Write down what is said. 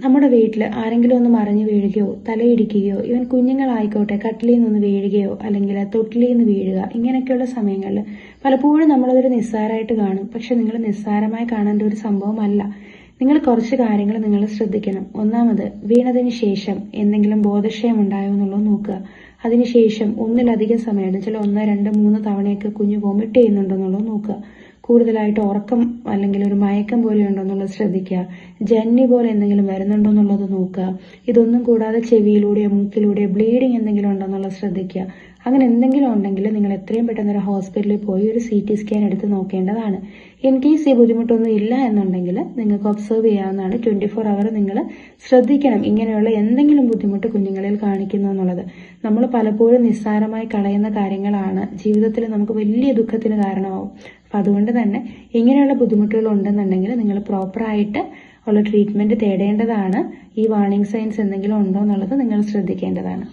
നമ്മുടെ വീട്ടിൽ ആരെങ്കിലും ഒന്ന് മറിഞ്ഞു വീഴുകയോ തലയിടിക്കുകയോ ഇവൻ കുഞ്ഞുങ്ങളായിക്കോട്ടെ കട്ടിലിൽ നിന്ന് വീഴുകയോ അല്ലെങ്കിൽ തൊട്ടിലിൽ നിന്ന് വീഴുക ഇങ്ങനെയൊക്കെയുള്ള സമയങ്ങളിൽ പലപ്പോഴും നമ്മളതൊരു നിസ്സാരമായിട്ട് കാണും. പക്ഷെ നിങ്ങൾ നിസ്സാരമായി കാണേണ്ട ഒരു സംഭവമല്ല. നിങ്ങൾ കുറച്ച് കാര്യങ്ങൾ നിങ്ങൾ ശ്രദ്ധിക്കണം. ഒന്നാമത്, വീണതിന് ശേഷം എന്തെങ്കിലും ബോധക്ഷയം ഉണ്ടായോ എന്നുള്ളത് നോക്കുക. അതിനുശേഷം ഒന്നിലധികം സമയം, ചില 1, 2, 3 തവണയൊക്കെ കുഞ്ഞ് വോമിറ്റ് ചെയ്യുന്നുണ്ടോ എന്നുള്ളത് നോക്കുക. കൂടുതലായിട്ട് ഉറക്കം അല്ലെങ്കിൽ ഒരു മയക്കം പോലെ ഉണ്ടോ എന്നുള്ളത് ശ്രദ്ധിക്കുക. ജന്നി പോലെ എന്തെങ്കിലും വരുന്നുണ്ടോ എന്നുള്ളത് നോക്കുക. ഇതൊന്നും കൂടാതെ ചെവിയിലൂടെയോ മൂക്കിലൂടെയോ ബ്ലീഡിങ് എന്തെങ്കിലും ഉണ്ടോ എന്നുള്ളത് ശ്രദ്ധിക്കുക. അങ്ങനെ എന്തെങ്കിലും ഉണ്ടെങ്കിൽ നിങ്ങൾ എത്രയും പെട്ടെന്ന് ഒരു ഹോസ്പിറ്റലിൽ പോയി ഒരു CT സ്കാൻ എടുത്ത് നോക്കേണ്ടതാണ്. ഇൻ കേസ് ഈ ബുദ്ധിമുട്ടൊന്നും ഇല്ല എന്നുണ്ടെങ്കിൽ നിങ്ങൾക്ക് ഒബ്സർവ് ചെയ്യാവുന്നതാണ്. 24 അവർ നിങ്ങൾ ശ്രദ്ധിക്കണം ഇങ്ങനെയുള്ള എന്തെങ്കിലും ബുദ്ധിമുട്ട് കുഞ്ഞുങ്ങളിൽ കാണിക്കുന്നു എന്നുള്ളത്. നമ്മൾ പലപ്പോഴും നിസ്സാരമായി കളയുന്ന കാര്യങ്ങളാണ് ജീവിതത്തിൽ നമുക്ക് വലിയ ദുഃഖത്തിന് കാരണമാവും. അപ്പം അതുകൊണ്ട് തന്നെ ഇങ്ങനെയുള്ള ബുദ്ധിമുട്ടുകൾ ഉണ്ടെന്നുണ്ടെങ്കിൽ നിങ്ങൾ പ്രോപ്പറായിട്ട് ഉള്ള ട്രീറ്റ്മെൻറ്റ് തേടേണ്ടതാണ്. ഈ വാർണിംഗ് സൈൻസ് എന്തെങ്കിലും ഉണ്ടോ എന്നുള്ളത് നിങ്ങൾ ശ്രദ്ധിക്കേണ്ടതാണ്.